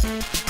you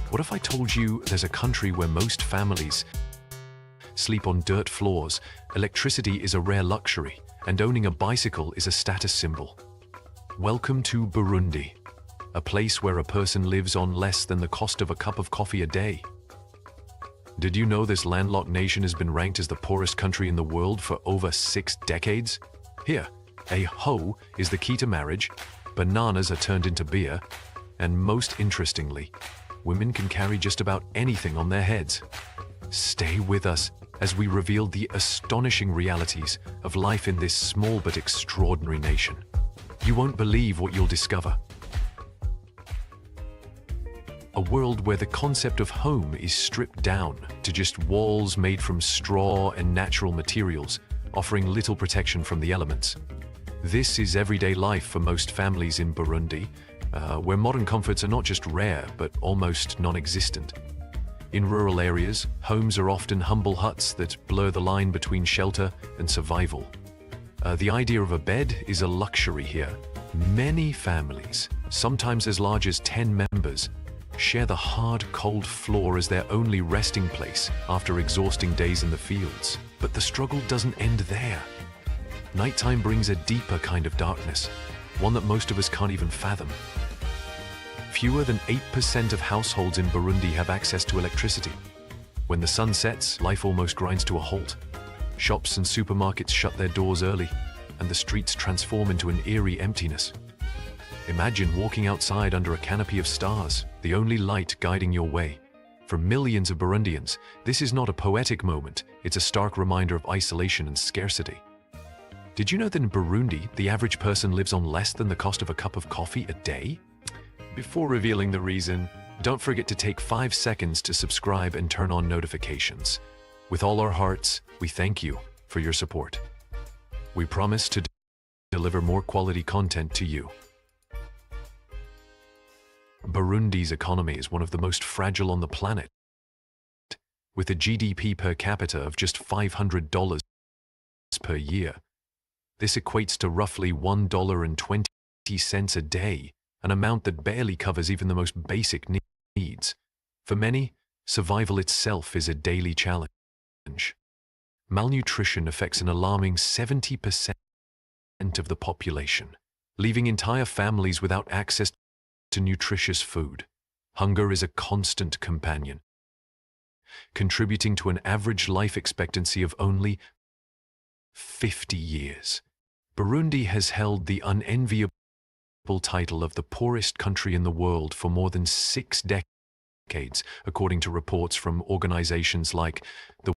What if I told you there's a country where most families sleep on dirt floors, electricity is a rare luxury, and owning a bicycle is a status symbol? Welcome to Burundi, a place where a person lives on less than the cost of a cup of coffee a day. Did you know this landlocked nation has been ranked as the poorest country in the world for over 6 decades? Here, a hoe is the key to marriage, bananas are turned into beer, and most interestingly, women can carry just about anything on their heads. Stay with us as we reveal the astonishing realities of life in this small but extraordinary nation. You won't believe what you'll discover. A world where the concept of home is stripped down to just walls made from straw and natural materials, offering little protection from the elements. This is everyday life for most families in Burundi, where modern comforts are not just rare, but almost non-existent. In rural areas, homes are often humble huts that blur the line between shelter and survival. The idea of a bed is a luxury here. Many families, sometimes as large as 10 members, share the hard, cold floor as their only resting place after exhausting days in the fields. But the struggle doesn't end there. Nighttime brings a deeper kind of darkness, one that most of us can't even fathom. Fewer than 8% of households in Burundi have access to electricity. When the sun sets, life almost grinds to a halt. Shops and supermarkets shut their doors early, and the streets transform into an eerie emptiness. Imagine walking outside under a canopy of stars, the only light guiding your way. For millions of Burundians, this is not a poetic moment, it's a stark reminder of isolation and scarcity. Did you know that in Burundi, the average person lives on less than the cost of a cup of coffee a day? Before revealing the reason, don't forget to take 5 seconds to subscribe and turn on notifications. With all our hearts, we thank you for your support. We promise to deliver more quality content to you. Burundi's economy is one of the most fragile on the planet. With a GDP per capita of just $500 per year, this equates to roughly $1.20 a day, an amount that barely covers even the most basic needs. For many, survival itself is a daily challenge. Malnutrition affects an alarming 70% of the population, leaving entire families without access to nutritious food. Hunger is a constant companion, contributing to an average life expectancy of only 50 years. Burundi has held the unenviable title of the poorest country in the world for more than 6 decades, according to reports from organizations like the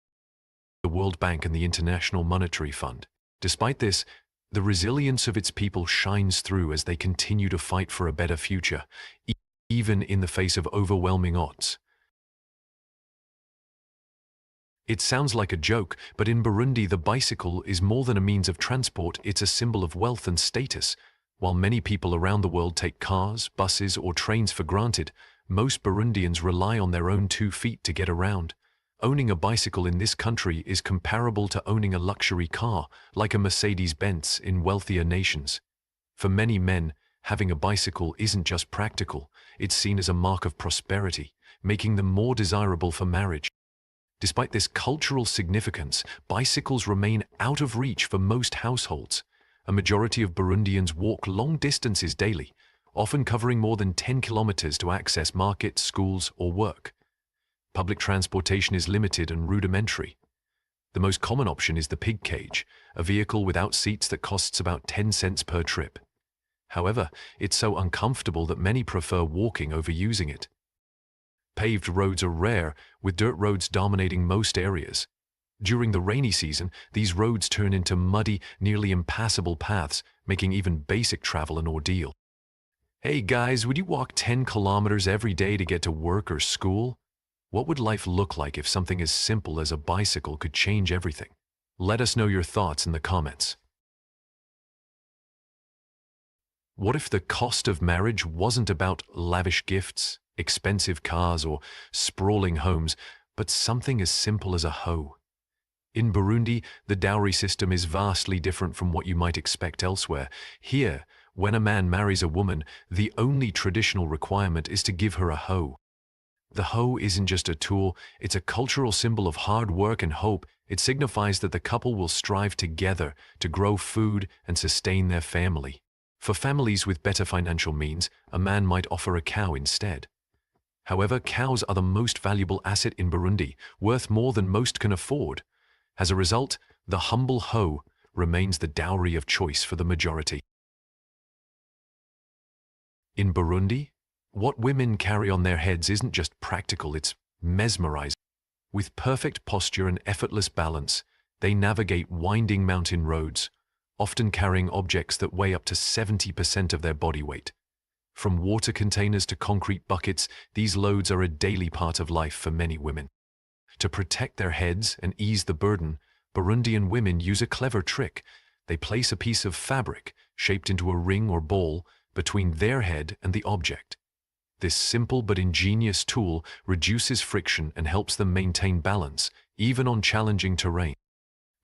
World Bank and the International Monetary Fund. Despite this, the resilience of its people shines through as they continue to fight for a better future, even in the face of overwhelming odds. It sounds like a joke, but in Burundi the bicycle is more than a means of transport, it's a symbol of wealth and status. While many people around the world take cars, buses, or trains for granted, most Burundians rely on their own 2 feet to get around. Owning a bicycle in this country is comparable to owning a luxury car, like a Mercedes-Benz in wealthier nations. For many men, having a bicycle isn't just practical, it's seen as a mark of prosperity, making them more desirable for marriage. Despite this cultural significance, bicycles remain out of reach for most households. A majority of Burundians walk long distances daily, often covering more than 10 kilometers to access markets, schools, or work. Public transportation is limited and rudimentary. The most common option is the pig cage, a vehicle without seats that costs about 10 cents per trip. However, it's so uncomfortable that many prefer walking over using it. Paved roads are rare, with dirt roads dominating most areas. During the rainy season, these roads turn into muddy, nearly impassable paths, making even basic travel an ordeal. Hey guys, would you walk 10 kilometers every day to get to work or school? What would life look like if something as simple as a bicycle could change everything? Let us know your thoughts in the comments. What if the cost of marriage wasn't about lavish gifts, expensive cars, or sprawling homes, but something as simple as a hoe? In Burundi, the dowry system is vastly different from what you might expect elsewhere. Here, when a man marries a woman, the only traditional requirement is to give her a hoe. The hoe isn't just a tool, it's a cultural symbol of hard work and hope. It signifies that the couple will strive together to grow food and sustain their family. For families with better financial means, a man might offer a cow instead. However, cows are the most valuable asset in Burundi, worth more than most can afford. As a result, the humble hoe remains the dowry of choice for the majority. In Burundi, what women carry on their heads isn't just practical, it's mesmerizing. With perfect posture and effortless balance, they navigate winding mountain roads, often carrying objects that weigh up to 70% of their body weight. From water containers to concrete buckets, these loads are a daily part of life for many women. To protect their heads and ease the burden, Burundian women use a clever trick. They place a piece of fabric, shaped into a ring or ball, between their head and the object. This simple but ingenious tool reduces friction and helps them maintain balance, even on challenging terrain.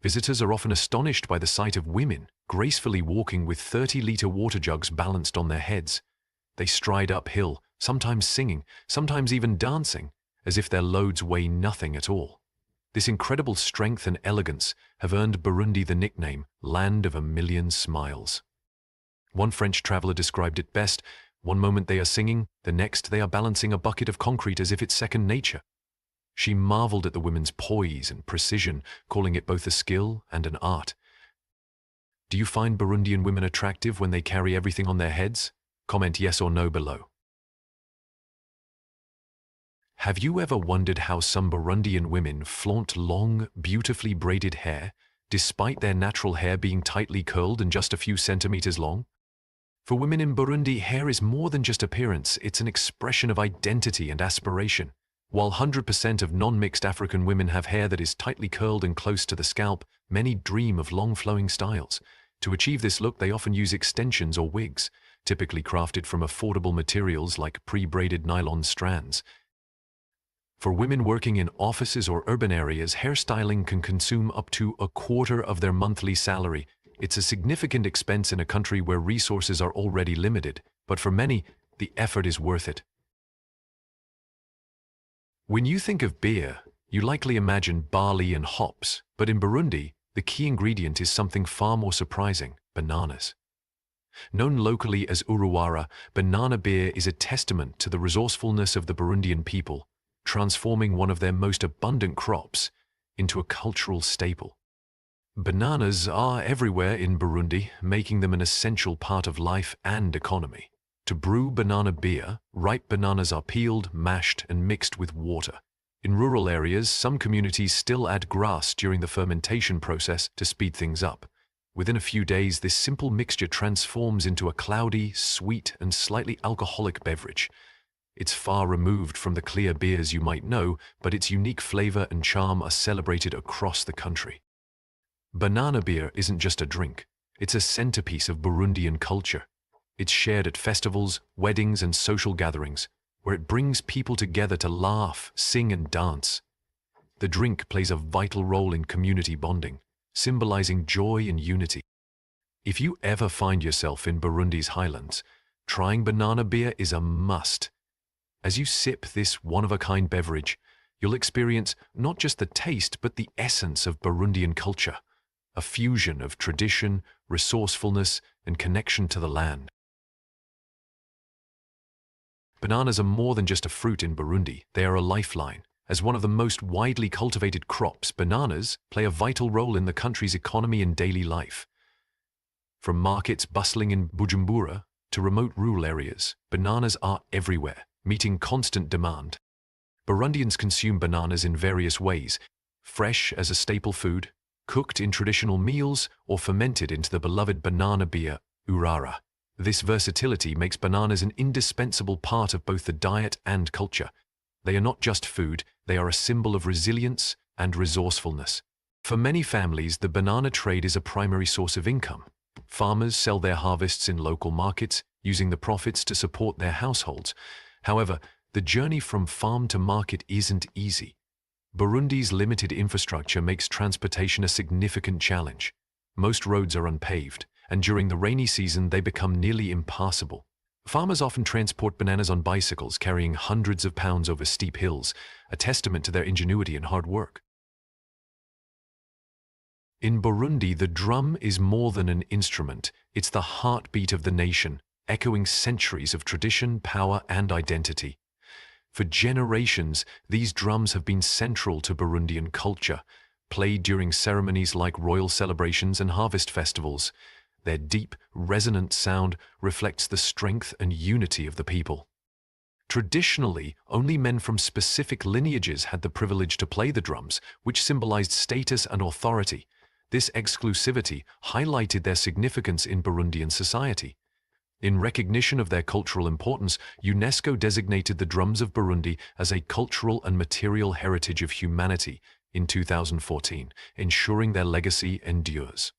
Visitors are often astonished by the sight of women gracefully walking with 30-liter water jugs balanced on their heads. They stride uphill, sometimes singing, sometimes even dancing, as if their loads weigh nothing at all. This incredible strength and elegance have earned Burundi the nickname Land of a Million Smiles. One French traveler described it best: one moment they are singing, the next they are balancing a bucket of concrete as if it's second nature. She marveled at the women's poise and precision, calling it both a skill and an art. Do you find Burundian women attractive when they carry everything on their heads? Comment yes or no below. Have you ever wondered how some Burundian women flaunt long, beautifully braided hair, despite their natural hair being tightly curled and just a few centimeters long? For women in Burundi, hair is more than just appearance, it's an expression of identity and aspiration. While 100% of non-mixed African women have hair that is tightly curled and close to the scalp, many dream of long flowing styles. To achieve this look, they often use extensions or wigs, typically crafted from affordable materials like pre-braided nylon strands. For women working in offices or urban areas, hairstyling can consume up to a quarter of their monthly salary. It's a significant expense in a country where resources are already limited, but for many, the effort is worth it. When you think of beer, you likely imagine barley and hops, but in Burundi, the key ingredient is something far more surprising: bananas. Known locally as Uruwara, banana beer is a testament to the resourcefulness of the Burundian people, transforming one of their most abundant crops into a cultural staple. Bananas are everywhere in Burundi, making them an essential part of life and economy. To brew banana beer, ripe bananas are peeled, mashed, and mixed with water. In rural areas, some communities still add grass during the fermentation process to speed things up. Within a few days, this simple mixture transforms into a cloudy, sweet, and slightly alcoholic beverage. It's far removed from the clear beers you might know, but its unique flavor and charm are celebrated across the country. Banana beer isn't just a drink, it's a centerpiece of Burundian culture. It's shared at festivals, weddings, and social gatherings, where it brings people together to laugh, sing, and dance. The drink plays a vital role in community bonding, symbolizing joy and unity. If you ever find yourself in Burundi's highlands, trying banana beer is a must. As you sip this one-of-a-kind beverage, you'll experience not just the taste but the essence of Burundian culture, a fusion of tradition, resourcefulness, and connection to the land. Bananas are more than just a fruit in Burundi, they are a lifeline. As one of the most widely cultivated crops, bananas play a vital role in the country's economy and daily life. From markets bustling in Bujumbura to remote rural areas, bananas are everywhere, meeting constant demand. Burundians consume bananas in various ways: fresh as a staple food, cooked in traditional meals, or fermented into the beloved banana beer, Urara. This versatility makes bananas an indispensable part of both the diet and culture. They are not just food, they are a symbol of resilience and resourcefulness. For many families, the banana trade is a primary source of income. Farmers sell their harvests in local markets, using the profits to support their households. However, the journey from farm to market isn't easy. Burundi's limited infrastructure makes transportation a significant challenge. Most roads are unpaved, and during the rainy season they become nearly impassable. Farmers often transport bananas on bicycles, carrying hundreds of pounds over steep hills, a testament to their ingenuity and hard work. In Burundi, the drum is more than an instrument. It's the heartbeat of the nation, echoing centuries of tradition, power, and identity. For generations, these drums have been central to Burundian culture, played during ceremonies like royal celebrations and harvest festivals. Their deep, resonant sound reflects the strength and unity of the people. Traditionally, only men from specific lineages had the privilege to play the drums, which symbolized status and authority. This exclusivity highlighted their significance in Burundian society. In recognition of their cultural importance, UNESCO designated the drums of Burundi as a cultural and material heritage of humanity in 2014, ensuring their legacy endures.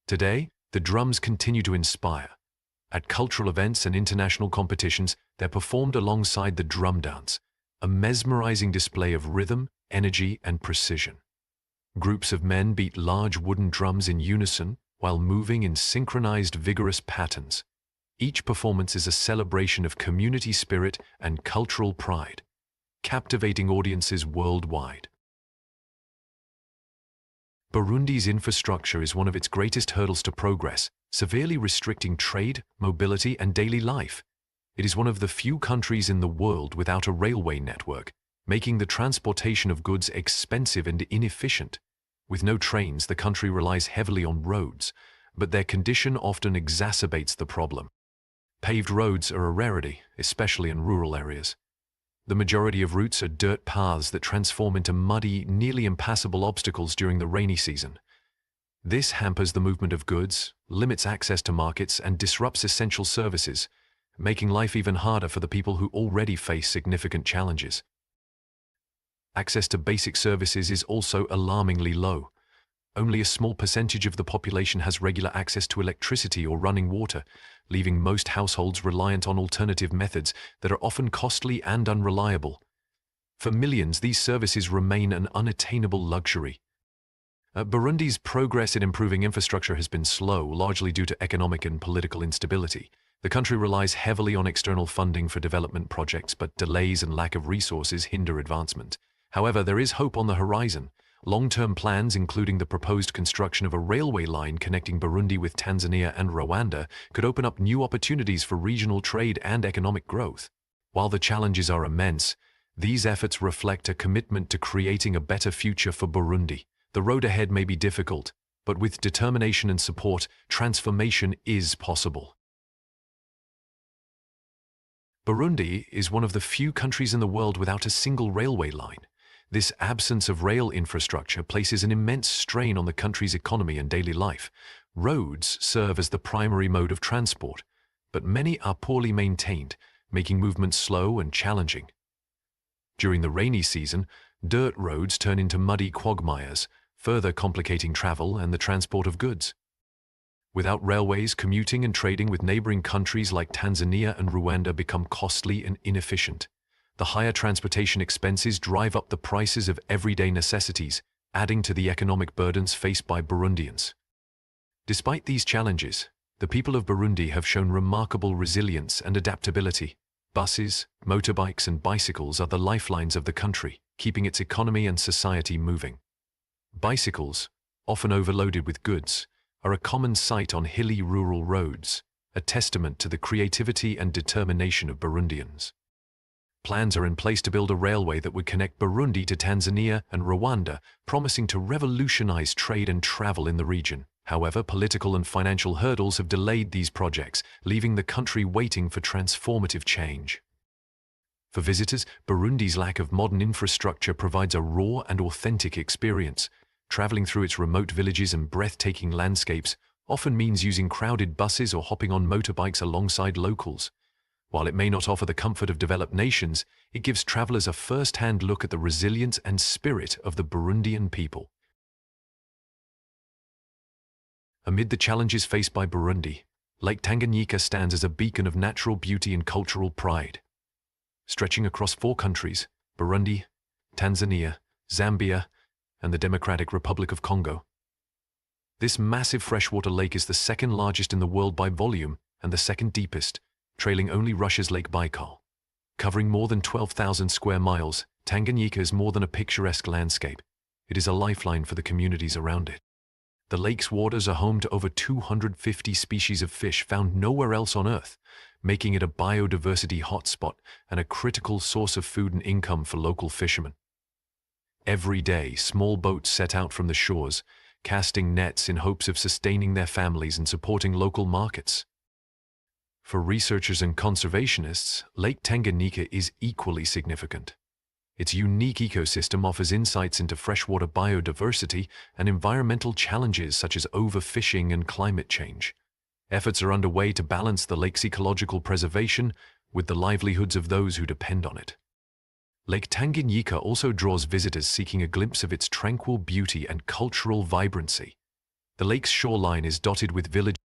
Today, the drums continue to inspire. At cultural events and international competitions, they're performed alongside the drum dance, a mesmerizing display of rhythm, energy, and precision. Groups of men beat large wooden drums in unison while moving in synchronized, vigorous patterns. Each performance is a celebration of community spirit and cultural pride, captivating audiences worldwide. Burundi's infrastructure is one of its greatest hurdles to progress, severely restricting trade, mobility, and daily life. It is one of the few countries in the world without a railway network, making the transportation of goods expensive and inefficient. With no trains, the country relies heavily on roads, but their condition often exacerbates the problem. Paved roads are a rarity, especially in rural areas. The majority of routes are dirt paths that transform into muddy, nearly impassable obstacles during the rainy season. This hampers the movement of goods, limits access to markets, and disrupts essential services, making life even harder for the people who already face significant challenges. Access to basic services is also alarmingly low. Only a small percentage of the population has regular access to electricity or running water, leaving most households reliant on alternative methods that are often costly and unreliable. For millions, these services remain an unattainable luxury. Burundi's progress in improving infrastructure has been slow, largely due to economic and political instability. The country relies heavily on external funding for development projects, but delays and lack of resources hinder advancement. However, there is hope on the horizon. Long-term plans, including the proposed construction of a railway line connecting Burundi with Tanzania and Rwanda, could open up new opportunities for regional trade and economic growth. While the challenges are immense, these efforts reflect a commitment to creating a better future for Burundi. The road ahead may be difficult, but with determination and support, transformation is possible. Burundi is one of the few countries in the world without a single railway line. This absence of rail infrastructure places an immense strain on the country's economy and daily life. Roads serve as the primary mode of transport, but many are poorly maintained, making movement slow and challenging. During the rainy season, dirt roads turn into muddy quagmires, further complicating travel and the transport of goods. Without railways, commuting and trading with neighboring countries like Tanzania and Rwanda become costly and inefficient. The higher transportation expenses drive up the prices of everyday necessities, adding to the economic burdens faced by Burundians. Despite these challenges, the people of Burundi have shown remarkable resilience and adaptability. Buses, motorbikes, and bicycles are the lifelines of the country, keeping its economy and society moving. Bicycles, often overloaded with goods, are a common sight on hilly rural roads, a testament to the creativity and determination of Burundians. Plans are in place to build a railway that would connect Burundi to Tanzania and Rwanda, promising to revolutionize trade and travel in the region. However, political and financial hurdles have delayed these projects, leaving the country waiting for transformative change. For visitors, Burundi's lack of modern infrastructure provides a raw and authentic experience. Traveling through its remote villages and breathtaking landscapes often means using crowded buses or hopping on motorbikes alongside locals. While it may not offer the comfort of developed nations, it gives travelers a first-hand look at the resilience and spirit of the Burundian people. Amid the challenges faced by Burundi, Lake Tanganyika stands as a beacon of natural beauty and cultural pride. Stretching across 4 countries, Burundi, Tanzania, Zambia, and the Democratic Republic of Congo. This massive freshwater lake is the second largest in the world by volume and the second deepest, trailing only Russia's Lake Baikal. Covering more than 12,000 square miles, Tanganyika is more than a picturesque landscape. It is a lifeline for the communities around it. The lake's waters are home to over 250 species of fish found nowhere else on Earth, making it a biodiversity hotspot and a critical source of food and income for local fishermen. Every day, small boats set out from the shores, casting nets in hopes of sustaining their families and supporting local markets. For researchers and conservationists, Lake Tanganyika is equally significant. Its unique ecosystem offers insights into freshwater biodiversity and environmental challenges such as overfishing and climate change. Efforts are underway to balance the lake's ecological preservation with the livelihoods of those who depend on it. Lake Tanganyika also draws visitors seeking a glimpse of its tranquil beauty and cultural vibrancy. The lake's shoreline is dotted with villages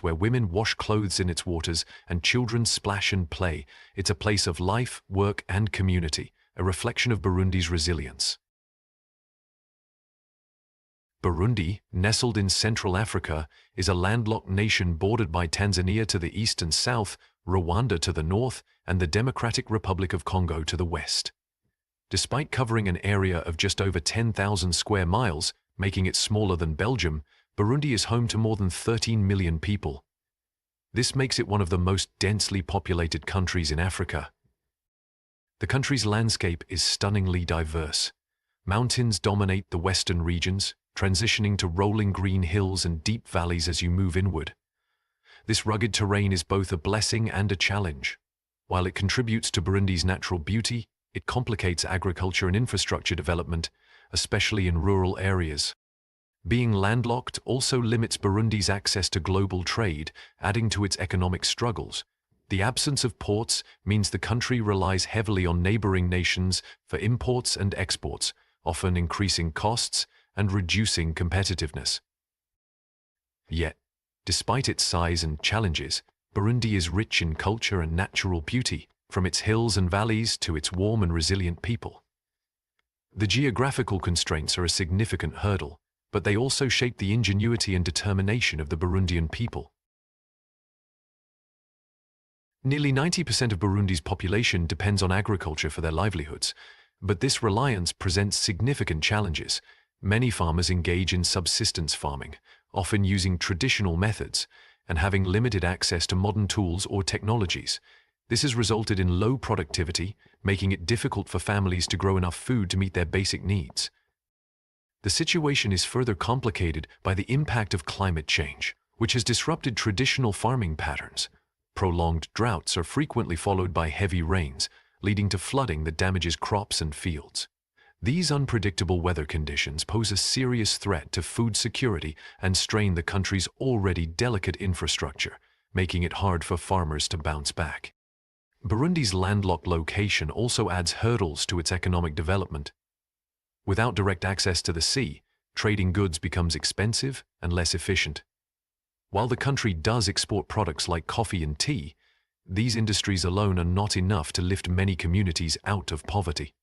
where women wash clothes in its waters and children splash and play. It's a place of life, work, and community, a reflection of Burundi's resilience. Burundi, nestled in Central Africa, is a landlocked nation bordered by Tanzania to the east and south, Rwanda to the north, and the Democratic Republic of Congo to the west. Despite covering an area of just over 10,000 square miles, making it smaller than Belgium, Burundi is home to more than 13 million people. This makes it one of the most densely populated countries in Africa. The country's landscape is stunningly diverse. Mountains dominate the western regions, transitioning to rolling green hills and deep valleys as you move inward. This rugged terrain is both a blessing and a challenge. While it contributes to Burundi's natural beauty, it complicates agriculture and infrastructure development, especially in rural areas. Being landlocked also limits Burundi's access to global trade, adding to its economic struggles. The absence of ports means the country relies heavily on neighboring nations for imports and exports, often increasing costs and reducing competitiveness. Yet, despite its size and challenges, Burundi is rich in culture and natural beauty, from its hills and valleys to its warm and resilient people. The geographical constraints are a significant hurdle, but they also shape the ingenuity and determination of the Burundian people. Nearly 90% of Burundi's population depends on agriculture for their livelihoods, but this reliance presents significant challenges. Many farmers engage in subsistence farming, often using traditional methods, and having limited access to modern tools or technologies. This has resulted in low productivity, making it difficult for families to grow enough food to meet their basic needs. The situation is further complicated by the impact of climate change, which has disrupted traditional farming patterns. Prolonged droughts are frequently followed by heavy rains, leading to flooding that damages crops and fields. These unpredictable weather conditions pose a serious threat to food security and strain the country's already delicate infrastructure, making it hard for farmers to bounce back. Burundi's landlocked location also adds hurdles to its economic development. Without direct access to the sea, trading goods becomes expensive and less efficient. While the country does export products like coffee and tea, these industries alone are not enough to lift many communities out of poverty.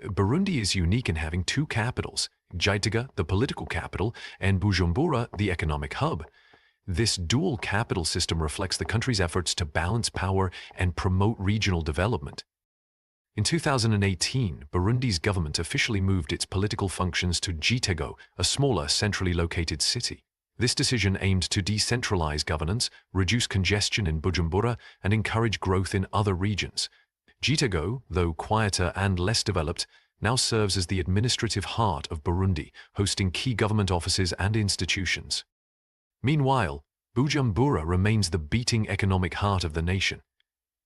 Burundi is unique in having two capitals, Gitega, the political capital, and Bujumbura, the economic hub. This dual capital system reflects the country's efforts to balance power and promote regional development. In 2018, Burundi's government officially moved its political functions to Gitega, a smaller, centrally located city. This decision aimed to decentralize governance, reduce congestion in Bujumbura, and encourage growth in other regions. Gitega, though quieter and less developed, now serves as the administrative heart of Burundi, hosting key government offices and institutions. Meanwhile, Bujumbura remains the beating economic heart of the nation.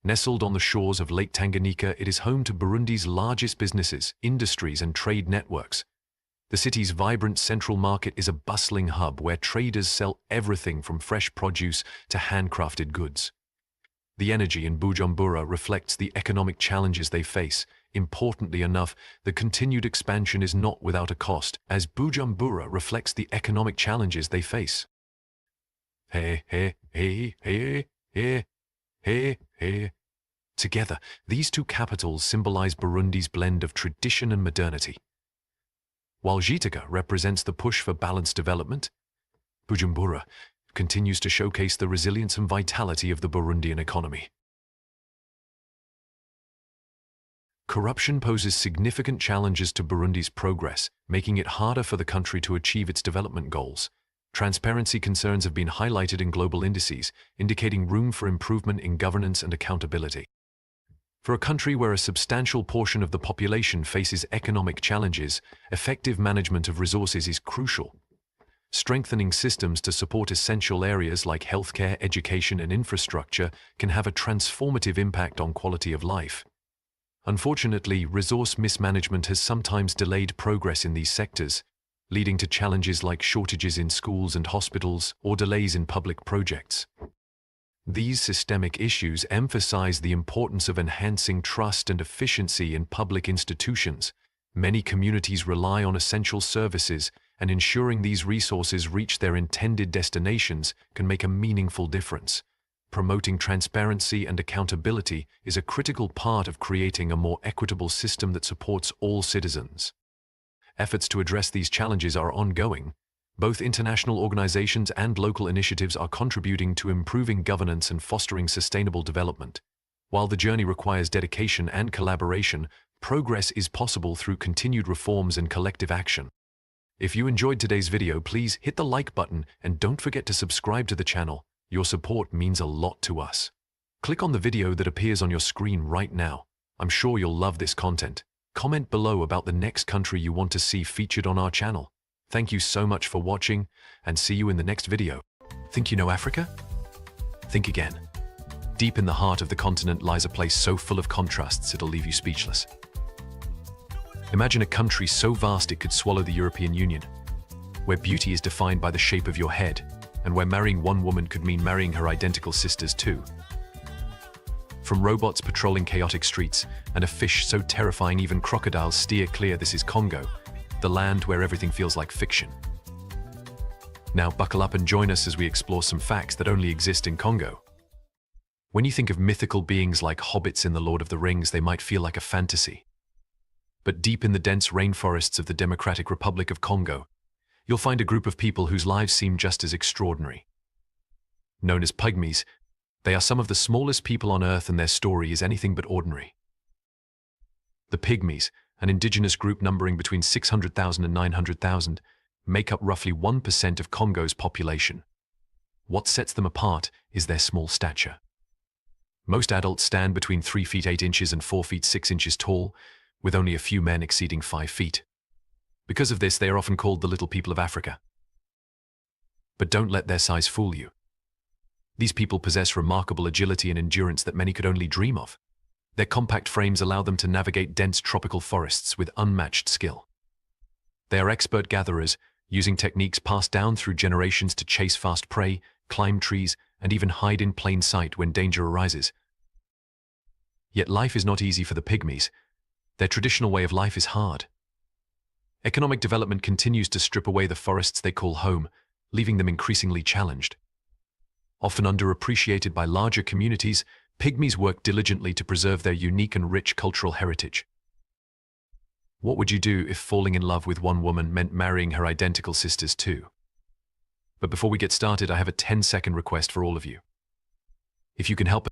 Nestled on the shores of Lake Tanganyika, it is home to Burundi's largest businesses, industries, and trade networks. The city's vibrant central market is a bustling hub where traders sell everything from fresh produce to handcrafted goods. The energy in Bujumbura reflects the economic challenges they face. Importantly enough, the continued expansion is not without a cost, as Bujumbura reflects the economic challenges they face. Together, these two capitals symbolize Burundi's blend of tradition and modernity. While Gitega represents the push for balanced development, Bujumbura continues to showcase the resilience and vitality of the Burundian economy. Corruption poses significant challenges to Burundi's progress, making it harder for the country to achieve its development goals. Transparency concerns have been highlighted in global indices, indicating room for improvement in governance and accountability. For a country where a substantial portion of the population faces economic challenges, effective management of resources is crucial. Strengthening systems to support essential areas like healthcare, education, and infrastructure can have a transformative impact on quality of life. Unfortunately, resource mismanagement has sometimes delayed progress in these sectors, leading to challenges like shortages in schools and hospitals or delays in public projects. These systemic issues emphasize the importance of enhancing trust and efficiency in public institutions. Many communities rely on essential services, and ensuring these resources reach their intended destinations can make a meaningful difference. Promoting transparency and accountability is a critical part of creating a more equitable system that supports all citizens. Efforts to address these challenges are ongoing. Both international organizations and local initiatives are contributing to improving governance and fostering sustainable development. While the journey requires dedication and collaboration, progress is possible through continued reforms and collective action. If you enjoyed today's video, please hit the like button and don't forget to subscribe to the channel. Your support means a lot to us. Click on the video that appears on your screen right now. I'm sure you'll love this content. Comment below about the next country you want to see featured on our channel. Thank you so much for watching, and see you in the next video. Think you know Africa? Think again. Deep in the heart of the continent lies a place so full of contrasts it'll leave you speechless. Imagine a country so vast it could swallow the European Union, where beauty is defined by the shape of your head, and where marrying one woman could mean marrying her identical sisters too. From robots patrolling chaotic streets and a fish so terrifying even crocodiles steer clear, this is Congo, the land where everything feels like fiction. Now buckle up and join us as we explore some facts that only exist in Congo. When you think of mythical beings like hobbits in The Lord of the Rings, they might feel like a fantasy. But deep in the dense rainforests of the Democratic Republic of Congo, you'll find a group of people whose lives seem just as extraordinary. Known as pygmies, they are some of the smallest people on Earth, and their story is anything but ordinary. The Pygmies, an indigenous group numbering between 600,000 and 900,000, make up roughly 1% of Congo's population. What sets them apart is their small stature. Most adults stand between 3 feet 8 inches and 4 feet 6 inches tall, with only a few men exceeding 5 feet. Because of this, they are often called the little people of Africa. But don't let their size fool you. These people possess remarkable agility and endurance that many could only dream of. Their compact frames allow them to navigate dense tropical forests with unmatched skill. They are expert gatherers, using techniques passed down through generations to chase fast prey, climb trees, and even hide in plain sight when danger arises. Yet life is not easy for the pygmies. Their traditional way of life is hard. Economic development continues to strip away the forests they call home, leaving them increasingly challenged. Often underappreciated by larger communities, pygmies work diligently to preserve their unique and rich cultural heritage. What would you do if falling in love with one woman meant marrying her identical sisters too? But before we get started, I have a 10-second request for all of you. If you can help